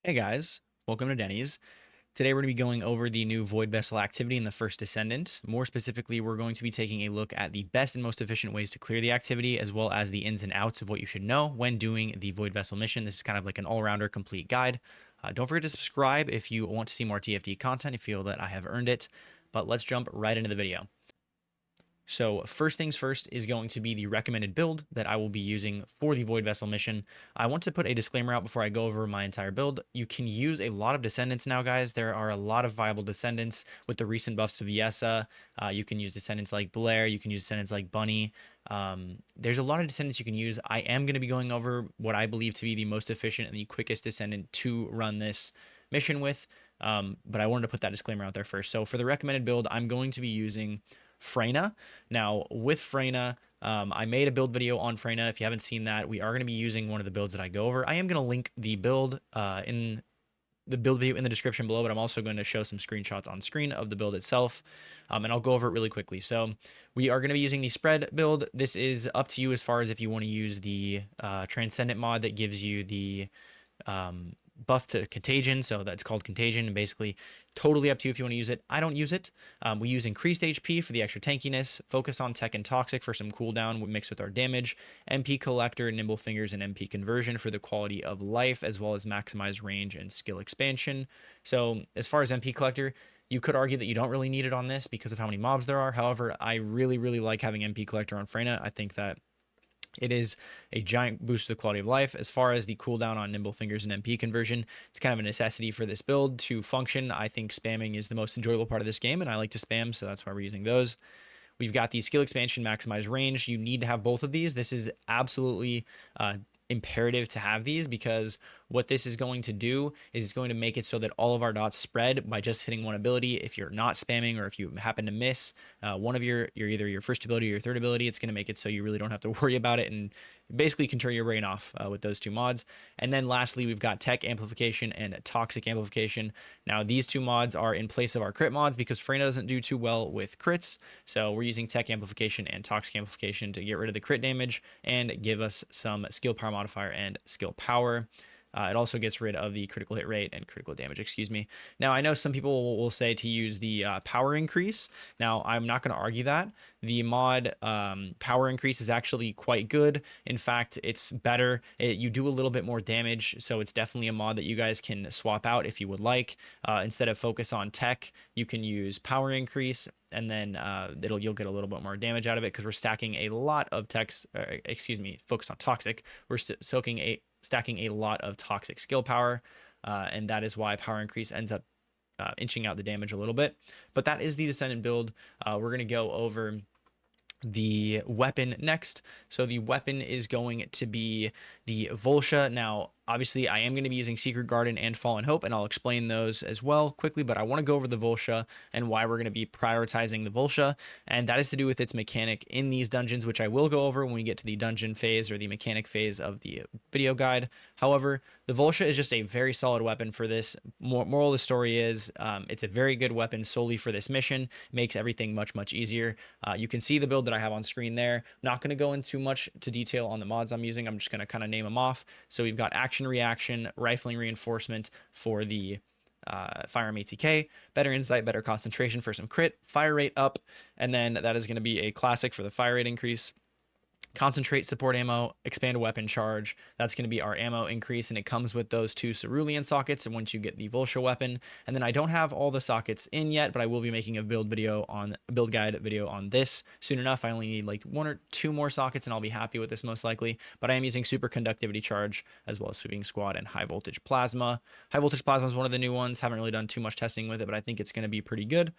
Hey guys, welcome to Denny's. Today we're going to be going over the new Void Vessel activity in the first Descendant. More specifically, we're going to be taking a look at the best and most efficient ways to clear the activity, as well as the ins and outs of what you should know when doing the Void Vessel mission. This is kind of like an all-rounder complete guide. Don't forget to subscribe if you want to see more TFD content, if you feel that I have earned it. But let's jump right into the video. So first things first is going to be the recommended build that I will be using for the Void Vessel mission. I want to put a disclaimer out before I go over my entire build. You can use a lot of Descendants now, guys. There are a lot of viable Descendants with the recent buffs of Yessa. You can use Descendants like Blair. You can use Descendants like Bunny. There's a lot of Descendants you can use. I am going to be going over what I believe to be the most efficient and the quickest Descendant to run this mission with. But I wanted to put that disclaimer out there first. So for the recommended build, I'm going to be using Freyna. Now with Freyna, I made a build video on Freyna. If you haven't seen that, we are going to be using one of the builds that I go over. I am going to link the build in the build video in the description below, but I'm also going to show some screenshots on screen of the build itself, and I'll go over it really quickly. So we are going to be using the spread build. This is up to you as far as if you want to use the Transcendent mod that gives you the buff to contagion, so that's called contagion, and basically totally up to you if you want to use it. I don't use it. We use increased HP for the extra tankiness, focus on tech and toxic for some cooldown mixed with our damage, MP collector, nimble fingers, and MP conversion for the quality of life, as well as maximize range and skill expansion. So as far as MP collector, you could argue that you don't really need it on this because of how many mobs there are. However, I really like having MP collector on Freyna. I think that it is a giant boost to the quality of life. As far as the cooldown on Nimble Fingers and MP conversion, it's kind of a necessity for this build to function. I think spamming is the most enjoyable part of this game, and I like to spam, so that's why we're using those. We've got the skill expansion, maximize range. You need to have both of these. This is absolutely imperative to have these, because what this is going to do is it's going to make it so that all of our dots spread by just hitting one ability. If you're not spamming, or if you happen to miss one of your either your first ability or your third ability, it's going to make it so you really don't have to worry about it, and basically can turn your brain off with those two mods. And then lastly, we've got tech amplification and toxic amplification. Now these two mods are in place of our crit mods because Freyna doesn't do too well with crits, so we're using tech amplification and toxic amplification to get rid of the crit damage and give us some skill power modifier and skill power. It also gets rid of the critical hit rate and critical damage, excuse me. Now, I know some people will say to use the power increase. Now, I'm not going to argue that. The mod power increase is actually quite good. In fact, it's better. You do a little bit more damage, so it's definitely a mod that you guys can swap out if you would like. Instead of focus on tech, you can use power increase, and then you'll get a little bit more damage out of it because we're stacking a lot of focus on toxic. We're stacking a lot of toxic skill power, and that is why power increase ends up inching out the damage a little bit. But that is the Descendant build. We're going to go over the weapon next. So the weapon is going to be the Voltia. Now, obviously, I am going to be using Secret Garden and Fallen Hope, and I'll explain those as well quickly, but I want to go over the Voltia and why we're going to be prioritizing the Voltia, and that is to do with its mechanic in these dungeons, which I will go over when we get to the dungeon phase or the mechanic phase of the video guide. However, the Voltia is just a very solid weapon for this. Moral of the story is it's a very good weapon solely for this mission. Makes everything much easier. You can see the build that I have on screen there. I'm not going to go into much to detail on the mods I'm using. I'm just going to kind of name them off. So we've got action reaction, rifling reinforcement for the firearm ATK, better insight, better concentration for some crit, fire rate up, and then that is going to be a classic for the fire rate increase. Concentrate support ammo, expand weapon charge. That's going to be our ammo increase, and it comes with those two cerulean sockets and once you get the Voltia weapon. And then I don't have all the sockets in yet, but I will be making a build guide video on this soon enough. I only need like 1 or 2 more sockets and I'll be happy with this most likely. But I am using super conductivity charge as well as sweeping squad and high voltage plasma. High voltage plasma is one of the new ones. Haven't really done too much testing with it, but I think it's going to be pretty good.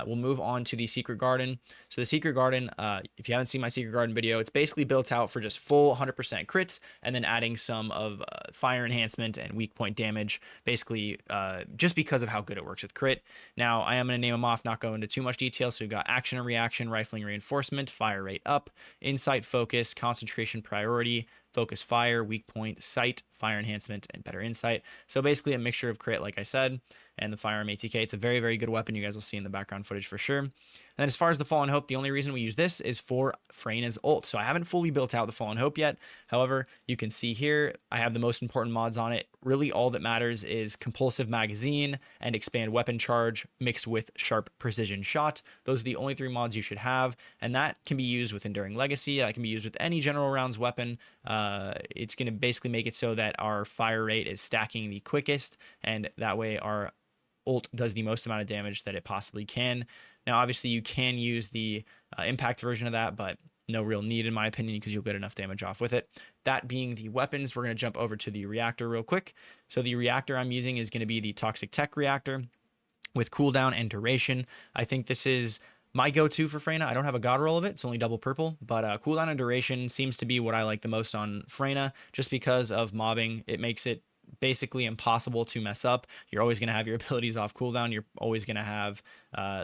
We'll move on to the Secret Garden. So the Secret Garden, if you haven't seen my Secret Garden video, it's basically built out for just full 100% crits and then adding some of fire enhancement and weak point damage, basically just because of how good it works with crit. Now, I am going to name them off, not go into too much detail. So we've got action and reaction, rifling reinforcement, fire rate up, insight focus, concentration priority, focus fire, weak point, sight, fire enhancement, and better insight. So basically a mixture of crit, like I said, and the firearm ATK. It's a very, very good weapon. You guys will see in the background footage for sure. And then as far as the Fallen Hope, the only reason we use this is for Freyna's ult. So I haven't fully built out the Fallen Hope yet. However, you can see here, I have the most important mods on it. Really all that matters is compulsive magazine and expand weapon charge mixed with sharp precision shot. Those are the only 3 mods you should have. And that can be used with Enduring Legacy. That can be used with any general rounds weapon. It's going to basically make it so that our fire rate is stacking the quickest. And that way our ult does the most amount of damage that it possibly can. Now, obviously, you can use the impact version of that, but no real need in my opinion because you'll get enough damage off with it. That being the weapons, we're going to jump over to the reactor real quick. So the reactor I'm using is going to be the Toxic Tech reactor with cooldown and duration. I think this is my go-to for Freyna. I don't have a god roll of it. It's only double purple, but cooldown and duration seems to be what I like the most on Freyna just because of mobbing. It makes it basically impossible to mess up. You're always going to have your abilities off cooldown. You're always going to have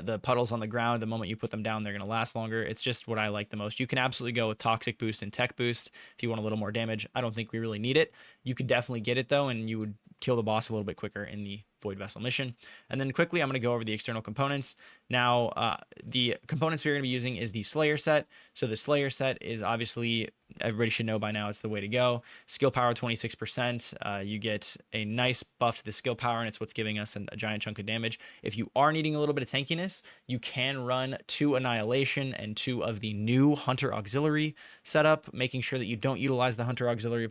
the puddles on the ground. The moment you put them down, they're going to last longer. It's just what I like the most. You can absolutely go with Toxic Boost and Tech Boost if you want a little more damage. I don't think we really need it. You could definitely get it though, and you would kill the boss a little bit quicker in the Void Vessel mission. And then quickly, I'm going to go over the external components. Now, the components we're going to be using is the Slayer set. So the Slayer set is obviously, everybody should know by now, it's the way to go. Skill power 26%. You get a nice buff to the skill power, and it's what's giving us a giant chunk of damage. If you are needing a little bit of tankiness, you can run 2 Annihilation and 2 of the new Hunter Auxiliary setup, making sure that you don't utilize the Hunter Auxiliary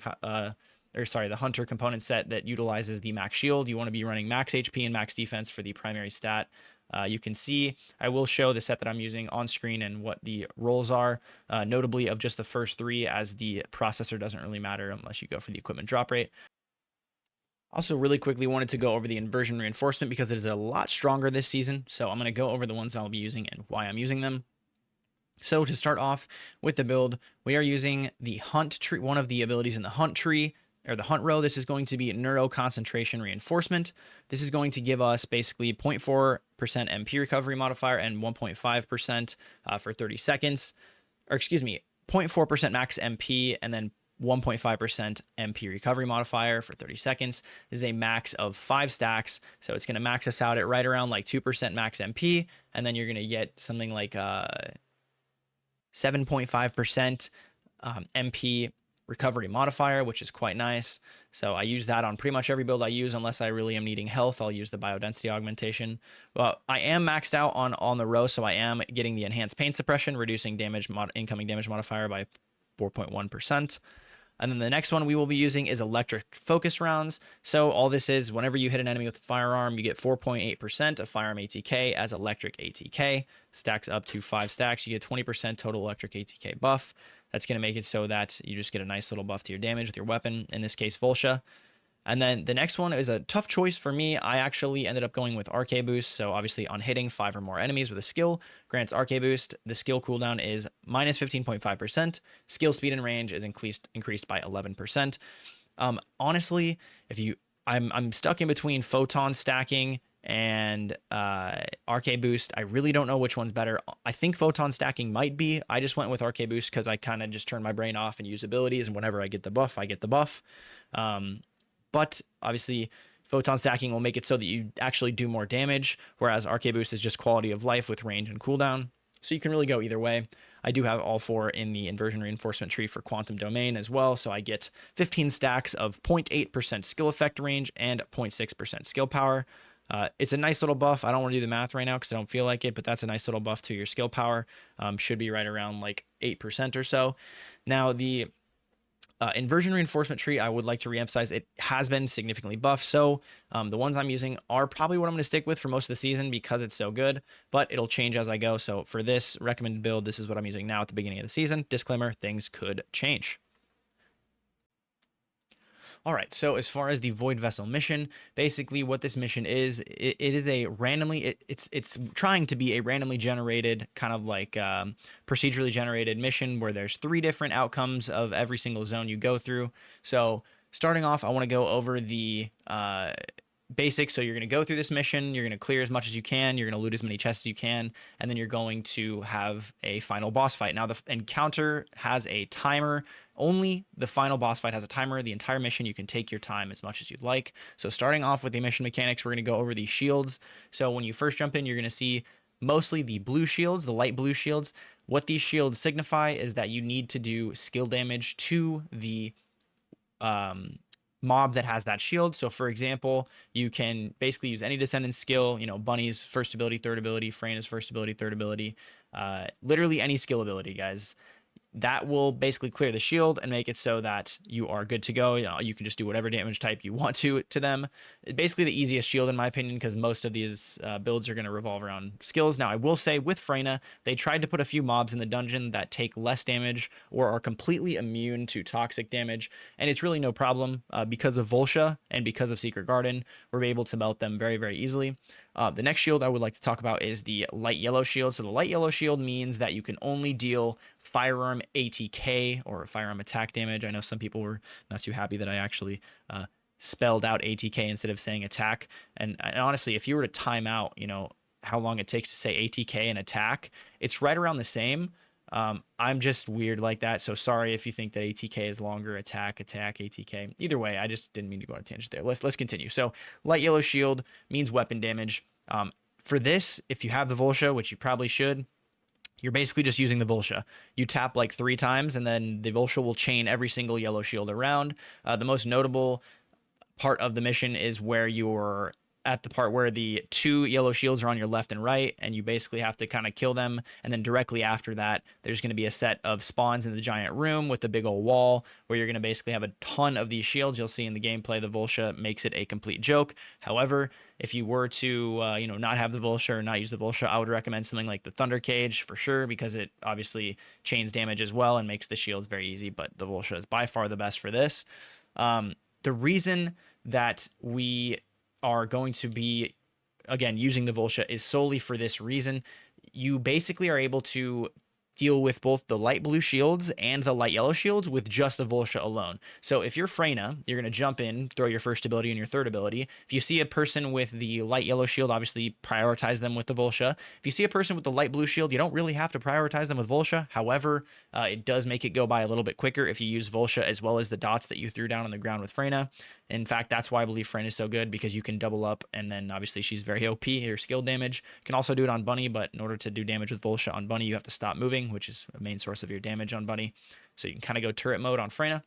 the Hunter component set that utilizes the max shield. You want to be running max HP and max defense for the primary stat. You can see, I will show the set that I'm using on screen and what the rolls are, notably of just the first 3, as the processor doesn't really matter unless you go for the equipment drop rate. Also, really quickly wanted to go over the Inversion Reinforcement because it is a lot stronger this season. So I'm going to go over the ones I'll be using and why I'm using them. So to start off with the build, we are using the Hunt tree, one of the abilities in the Hunt tree, or the Hunt row. This is going to be Neuro Concentration Reinforcement. This is going to give us basically 0.4% MP recovery modifier and 1.5% for 30 seconds. Or excuse me, 0.4% max MP and then 1.5% MP recovery modifier for 30 seconds. This is a max of 5 stacks. So it's going to max us out at right around like 2% max MP. And then you're going to get something like 7.5% MP recovery modifier, which is quite nice. So I use that on pretty much every build I use, unless I really am needing health. I'll use the biodensity augmentation. Well, I am maxed out on the row, so I am getting the enhanced pain suppression, reducing incoming damage modifier by 4.1%. And then the next one we will be using is electric focus rounds. So all this is, whenever you hit an enemy with a firearm, you get 4.8% of firearm ATK as electric ATK. Stacks up to 5 stacks. You get 20% total electric ATK buff. That's going to make it so that you just get a nice little buff to your damage with your weapon, in this case, Voltia. And then the next one is a tough choice for me. I actually ended up going with RK Boost. So obviously on hitting 5 or more enemies with a skill, grants RK Boost. The skill cooldown is minus 15.5%. Skill speed and range is increased by 11%. Honestly, I'm stuck in between photon stacking and RK Boost. I really don't know which one's better. I think photon stacking might be. I just went with RK Boost because I kind of just turn my brain off and use abilities, and whenever I get the buff, I get the buff. But obviously, photon stacking will make it so that you actually do more damage, whereas RK Boost is just quality of life with range and cooldown. So you can really go either way. I do have all 4 in the Inversion Reinforcement tree for Quantum Domain as well, so I get 15 stacks of 0.8% skill effect range and 0.6% skill power. It's a nice little buff. I don't want to do the math right now because I don't feel like it, but that's a nice little buff to your skill power. Should be right around like 8% or so. Now, the Inversion Reinforcement tree, I would like to reemphasize, it has been significantly buffed. So the ones I'm using are probably what I'm going to stick with for most of the season because it's so good, but it'll change as I go. So for this recommended build, this is what I'm using now at the beginning of the season. Disclaimer, things could change. All right, so as far as the Void Vessel mission, basically what this mission is, it is a randomly, it's trying to be a randomly generated, kind of like procedurally generated mission where there's 3 different outcomes of every single zone you go through. So starting off, I want to go over the basic. So you're going to go through this mission, you're going to clear as much as you can, you're going to loot as many chests as you can, and then you're going to have a final boss fight. Now the encounter has a timer. Only the final boss fight has a timer. The entire mission, you can take your time as much as you'd like. So starting off with the mission mechanics, we're going to go over the shields. So when you first jump in, you're going to see mostly the blue shields, the light blue shields. What these shields signify is that you need to do skill damage to the mob that has that shield. So for example, you can basically use any Descendant skill, you know, Bunny's first ability, third ability, Freyna's first ability, third ability, literally any skill ability, guys. That will basically clear the shield and make it so that you are good to go. You know, you can just do whatever damage type you want to them. Basically the easiest shield in my opinion, because most of these builds are going to revolve around skills. Now I will say with Freyna, they tried to put a few mobs in the dungeon that take less damage or are completely immune to toxic damage, and it's really no problem because of Voltia and because of Secret Garden. We're able to melt them very, very easily. The next shield I would like to talk about is the light yellow shield. So the light yellow shield means that you can only deal firearm ATK or firearm attack damage. I know some people were not too happy that I actually spelled out ATK instead of saying attack. And honestly, if you were to time out, you know, how long it takes to say ATK and attack, it's right around the same. I'm just weird like that, so sorry if you think that ATK is longer. Attack, ATK. Either way, I just didn't mean to go on a tangent there. Let's continue. So light yellow shield means weapon damage. For this, if you have the Voltia, which you probably should, you're basically just using the Voltia. You tap like 3 times, and then the Voltia will chain every single yellow shield around. The most notable part of the mission is where you're at the part where the 2 yellow shields are on your left and right, and you basically have to kind of kill them. And then directly after that, there's going to be a set of spawns in the giant room with the big old wall where you're going to basically have a ton of these shields. You'll see in the gameplay, the Voltia makes it a complete joke. However, if you were to, you know, not have the Voltia or not use the Voltia, I would recommend something like the Thunder Cage for sure, because it obviously chains damage as well and makes the shields very easy. But the Voltia is by far the best for this. The reason that we are going to be, again, using the Voltia is solely for this reason. You basically are able to deal with both the light blue shields and the light yellow shields with just the Voltia alone. So if you're Freyna, you're going to jump in, throw your first ability and your third ability. If you see a person with the light yellow shield, obviously prioritize them with the Voltia. If you see a person with the light blue shield, you don't really have to prioritize them with Voltia. However, it does make it go by a little bit quicker if you use Voltia as well as the dots that you threw down on the ground with Freyna. In fact, that's why I believe Freyna is so good, because you can double up, and then obviously she's very OP, her skill damage. You can also do it on Bunny, but in order to do damage with Voltia on Bunny, you have to stop moving, which is a main source of your damage on Bunny. So you can kind of go turret mode on Freyna.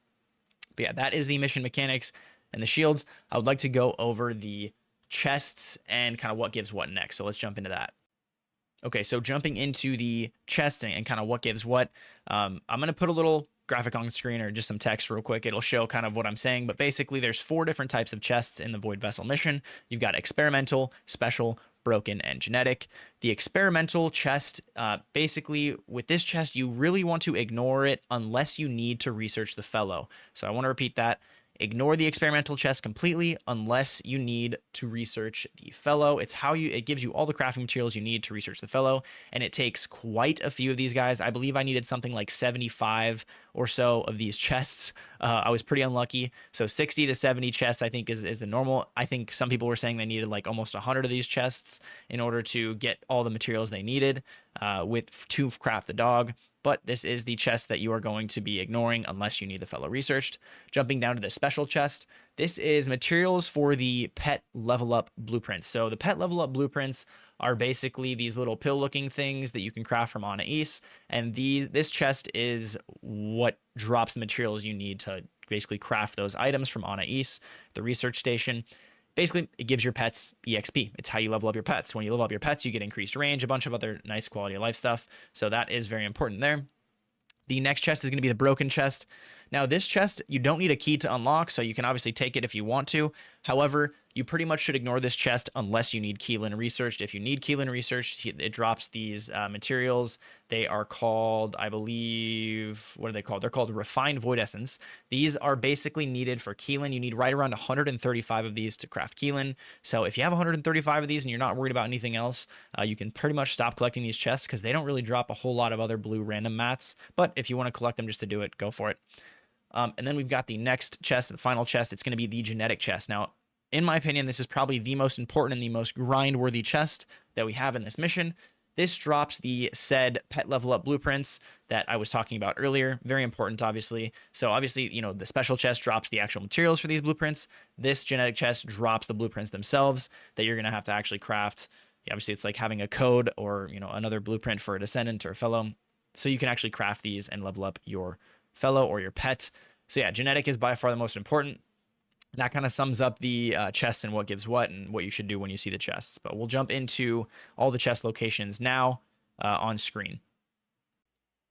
But yeah, that is the mission mechanics and the shields. I would like to go over the chests and kind of what gives what next. So let's jump into that. Okay, so jumping into the chests and kind of what gives what, I'm going to put a little graphic on screen or just some text real quick. It'll show kind of what I'm saying, but basically there's 4 different types of chests in the Void Vessel mission. You've got experimental, special, broken, and genetic. The experimental chest, basically with this chest, you really want to ignore it unless you need to research the fellow. So I want to repeat that. Ignore the experimental chest completely unless you need to research the fellow. It gives you all the crafting materials you need to research the fellow, and it takes quite a few of these guys. I believe I needed something like 75 or so of these chests. I was pretty unlucky. So 60 to 70 chests, I think, is the normal. I think some people were saying they needed like almost 100 of these chests in order to get all the materials they needed to craft the dog. But this is the chest that you are going to be ignoring unless you need the fellow researched. Jumping down to the special chest, this is materials for the pet level up blueprints. So the pet level up blueprints are basically these little pill looking things that you can craft from Anais, and this chest is what drops the materials you need to basically craft those items from Anais, the research station. Basically, it gives your pets EXP. It's how you level up your pets. When you level up your pets, you get increased range, a bunch of other nice quality of life stuff. So that is very important there. The next chest is going to be the broken chest. Now, this chest, you don't need a key to unlock, so you can obviously take it if you want to. However, you pretty much should ignore this chest unless you need Keelan researched. If you need Keelan researched, it drops these materials. They are called, I believe, what are they called? They're called Refined Void Essence. These are basically needed for Keelan. You need right around 135 of these to craft Keelan. So if you have 135 of these and you're not worried about anything else, you can pretty much stop collecting these chests because they don't really drop a whole lot of other blue random mats. But if you want to collect them just to do it, go for it. And then we've got the next chest, the final chest. It's going to be the genetic chest. Now, in my opinion, this is probably the most important and the most grind-worthy chest that we have in this mission. This drops the said pet level up blueprints that I was talking about earlier. Very important, obviously. So obviously, you know, the special chest drops the actual materials for these blueprints. This genetic chest drops the blueprints themselves that you're going to have to actually craft. Obviously, it's like having a code or, you know, another blueprint for a Descendant or a fellow. So you can actually craft these and level up your fellow or your pet. So yeah, genetic is by far the most important. That kind of sums up the chest and what gives what and what you should do when you see the chests. But we'll jump into all the chest locations now on screen.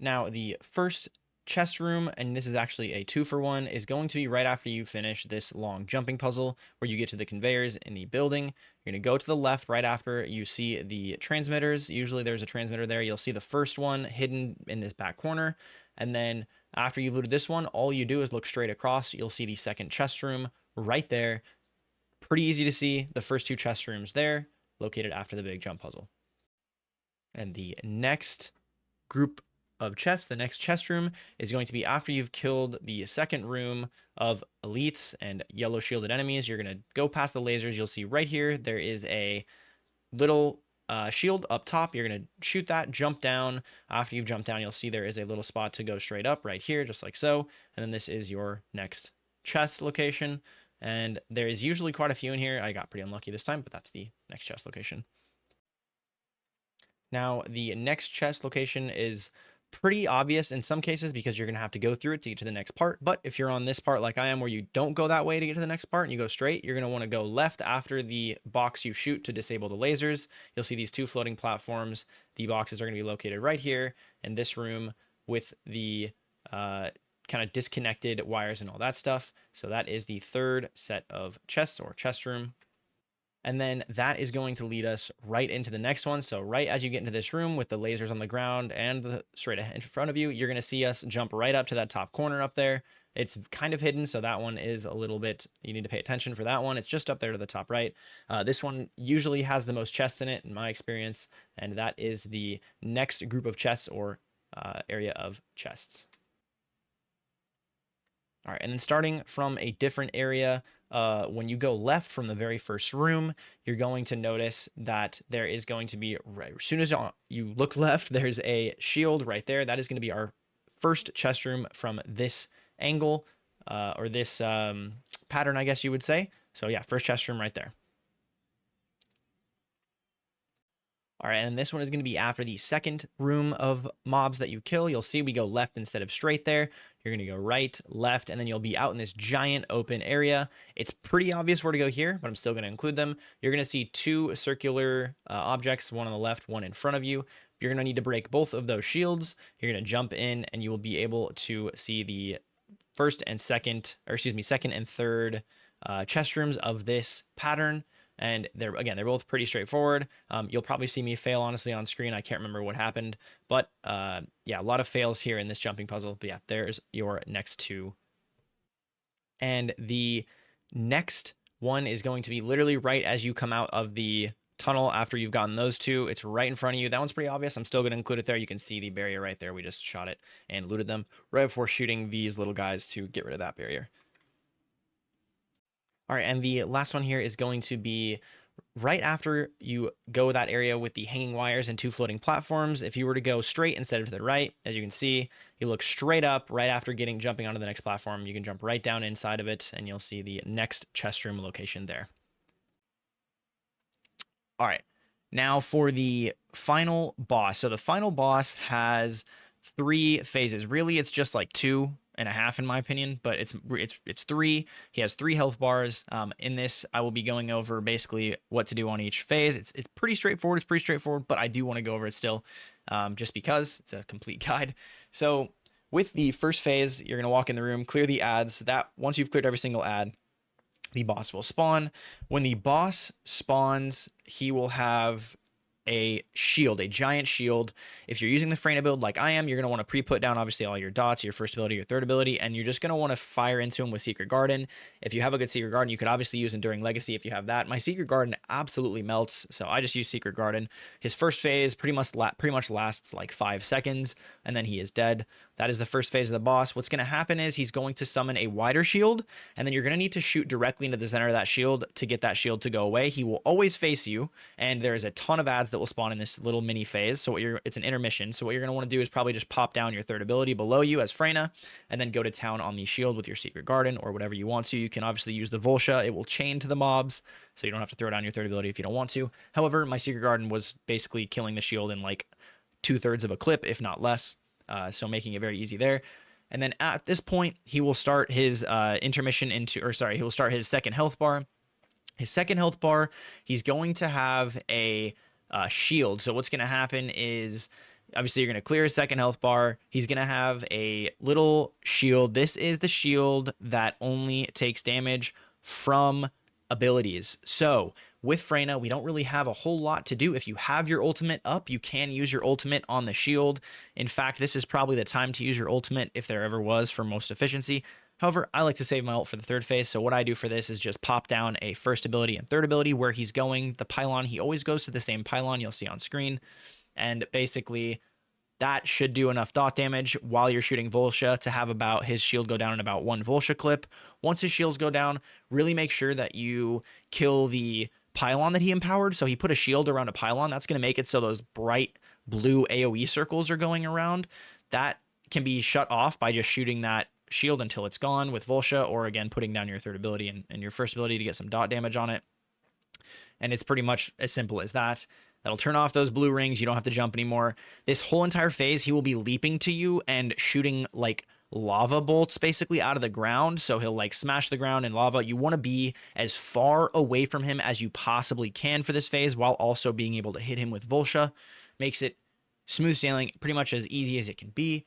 Now, the first chest room, and this is actually a 2-for-1, is going to be right after you finish this long jumping puzzle where you get to the conveyors in the building. You're going to go to the left right after you see the transmitters. Usually there's a transmitter there. You'll see the first one hidden in this back corner. And then after you've looted this one, all you do is look straight across. You'll see the second chest room right there. Pretty easy to see. The first 2 chest rooms there, located after the big jump puzzle. And the next group of chests, the next chest room, is going to be after you've killed the second room of elites and yellow shielded enemies. You're going to go past the lasers. You'll see right here, there is a little shield up top. You're going to shoot that, jump down. After you've jumped down, you'll see there is a little spot to go straight up right here, just like so. And then this is your next chest location. And there is usually quite a few in here. I got pretty unlucky this time, but that's the next chest location. Now, the next chest location is pretty obvious in some cases because you're going to have to go through it to get to the next part. But if you're on this part like I am, where you don't go that way to get to the next part and you go straight, you're going to want to go left after the box you shoot to disable the lasers. You'll see these 2 floating platforms. The boxes are going to be located right here in this room with the kind of disconnected wires and all that stuff. So that is the third set of chests or chest room. And then that is going to lead us right into the next one. So right as you get into this room with the lasers on the ground and the straight ahead in front of you, you're going to see us jump right up to that top corner up there. It's kind of hidden, so that one is a little bit, you need to pay attention for that one. It's just up there to the top right. This one usually has the most chests in it, in my experience, and that is the next group of chests or area of chests. All right, and then starting from a different area, when you go left from the very first room, you're going to notice that there is going to be, right, as soon as you look left, there's a shield right there. That is going to be our first chest room from this angle, or this pattern, I guess you would say. So yeah, first chest room right there. All right, and this one is going to be after the second room of mobs that you kill. You'll see we go left instead of straight there. You're going to go right, left, and then you'll be out in this giant open area. It's pretty obvious where to go here, but I'm still going to include them. You're going to see 2 circular objects, one on the left, one in front of you. You're going to need to break both of those shields. You're going to jump in, and you will be able to see the second and third chest rooms of this pattern. And they're both pretty straightforward. You'll probably see me fail, honestly, on screen. I can't remember what happened. But yeah, a lot of fails here in this jumping puzzle. But yeah, there's your next 2. And the next one is going to be literally right as you come out of the tunnel after you've gotten those 2. It's right in front of you. That one's pretty obvious. I'm still going to include it there. You can see the barrier right there. We just shot it and looted them right before shooting these little guys to get rid of that barrier. All right, and the last one here is going to be right after you go that area with the hanging wires and 2 floating platforms. If you were to go straight instead of to the right, as you can see, you look straight up right after jumping onto the next platform. You can jump right down inside of it, and you'll see the next chest room location there. All right, now for the final boss. So the final boss has 3 phases. Really, it's just like 2.5 in my opinion, but it's 3. He has 3 health bars. In this, I will be going over basically what to do on each phase. It's pretty straightforward. But I do want to go over it still, just because it's a complete guide. So with the first phase, you're going to walk in the room, clear the ads. That once you've cleared every single ad, the boss will spawn. When the boss spawns, he will have a shield, a giant shield. If you're using the Freyna build like I am, you're going to want to pre-put down obviously all your dots, your first ability, your third ability, and you're just going to want to fire into him with Secret Garden. If you have a good Secret Garden, you could obviously use Enduring Legacy if you have that. My Secret Garden absolutely melts, so I just use Secret Garden. His first phase pretty much lasts like 5 seconds, and then he is dead. That is the first phase of the boss. What's going to happen is he's going to summon a wider shield, and then you're going to need to shoot directly into the center of that shield to get that shield to go away. He will always face you, and there's a ton of adds that will spawn in this little mini phase. So it's an intermission. So what you're going to want to do is probably just pop down your third ability below you as Freyna, and then go to town on the shield with your Secret Garden or whatever you want to. You can obviously use the Voltia. It will chain to the mobs, so you don't have to throw down your third ability if you don't want to. However, my Secret Garden was basically killing the shield in like 2/3 of a clip, if not less. So making it very easy there. And then at this point, he will start his he will start his second health bar. His second health bar, he's going to have a shield. So what's going to happen is, obviously, you're going to clear his second health bar. He's going to have a little shield. This is the shield that only takes damage from abilities. So with Freyna, we don't really have a whole lot to do. If you have your ultimate up, you can use your ultimate on the shield. In fact, this is probably the time to use your ultimate if there ever was for most efficiency. However, I like to save my ult for the third phase. So what I do for this is just pop down a first ability and third ability where he's going. The pylon, he always goes to the same pylon you'll see on screen. And basically, that should do enough dot damage while you're shooting Voltia to have about his shield go down in about 1 Voltia clip. Once his shields go down, really make sure that you kill the pylon that he empowered. So he put a shield around a pylon. That's going to make it so those bright blue AoE circles are going around. That can be shut off by just shooting that shield until it's gone with Voltia, or again, putting down your third ability and your first ability to get some dot damage on it. And it's pretty much as simple as that. That'll turn off those blue rings. You don't have to jump anymore. This whole entire phase, he will be leaping to you and shooting like lava bolts basically out of the ground. So he'll like smash the ground in lava. You want to be as far away from him as you possibly can for this phase, while also being able to hit him with Voltia. Makes it smooth sailing, pretty much as easy as it can be.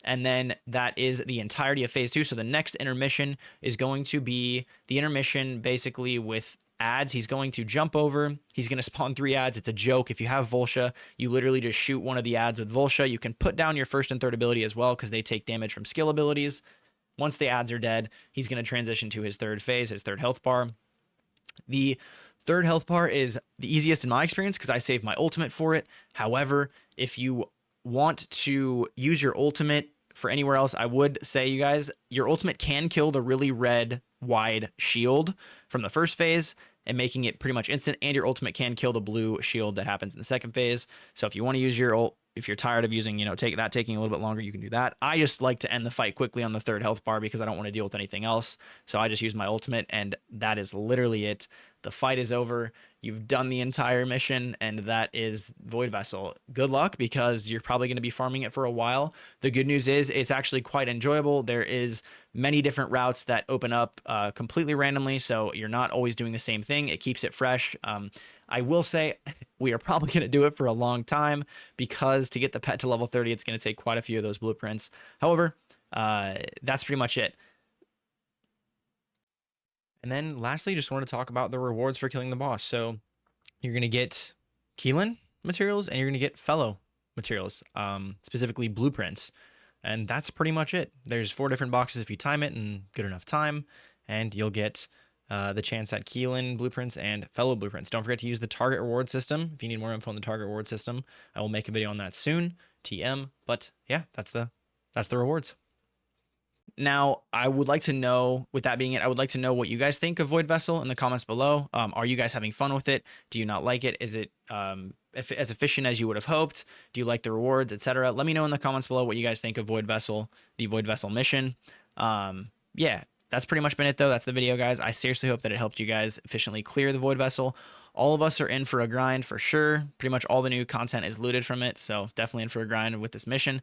And then that is the entirety of phase 2. So the next intermission is going to be the intermission basically with adds. He's going to jump over. He's going to spawn 3 adds. It's a joke. If you have Voltia, you literally just shoot one of the adds with Voltia. You can put down your first and third ability as well because they take damage from skill abilities. Once the adds are dead, he's going to transition to his third phase, his third health bar. The third health bar is the easiest in my experience because I saved my ultimate for it. However, if you want to use your ultimate for anywhere else, I would say, you guys, your ultimate can kill the really red wide shield from the first phase and making it pretty much instant, and your ultimate can kill the blue shield that happens in the second phase. So if you want to use your ult, if you're tired of using, taking a little bit longer, you can do that. I just like to end the fight quickly on the third health bar because I don't want to deal with anything else. So I just use my ultimate, and that is literally it. The fight is over. You've done the entire mission, and that is Void Vessel. Good luck, because you're probably going to be farming it for a while. The good news is it's actually quite enjoyable. There is many different routes that open up completely randomly, so you're not always doing the same thing. It keeps it fresh. I will say we are probably going to do it for a long time, because to get the pet to level 30, it's going to take quite a few of those blueprints. However, that's pretty much it. And then lastly, just want to talk about the rewards for killing the boss. So you're going to get Keelan materials, and you're going to get fellow materials, specifically blueprints. And that's pretty much it. There's 4 different boxes if you time it in good enough time, and you'll get the chance at Keelan blueprints and fellow blueprints. Don't forget to use the target reward system. If you need more info on the target reward system, I will make a video on that soon. TM. But yeah, that's the rewards. Now, I would like to know, with that being it, I would like to know what you guys think of Void Vessel in the comments below. Are you guys having fun with it? Do you not like it? Is it as efficient as you would have hoped? Do you like the rewards, etc.? Let me know in the comments below what you guys think of Void Vessel, the Void Vessel mission. Yeah, that's pretty much been it, though. That's the video, guys. I seriously hope that it helped you guys efficiently clear the Void Vessel. All of us are in for a grind for sure. Pretty much all the new content is looted from it, so definitely in for a grind with this mission.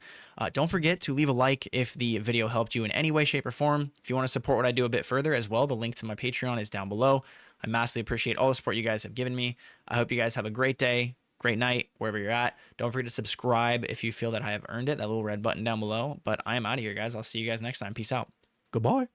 Don't forget to leave a like if the video helped you in any way, shape, or form. If you want to support what I do a bit further as well, the link to my Patreon is down below. I massively appreciate all the support you guys have given me. I hope you guys have a great day, great night, wherever you're at. Don't forget to subscribe if you feel that I have earned it, that little red button down below. But I am out of here, guys. I'll see you guys next time. Peace out. Goodbye.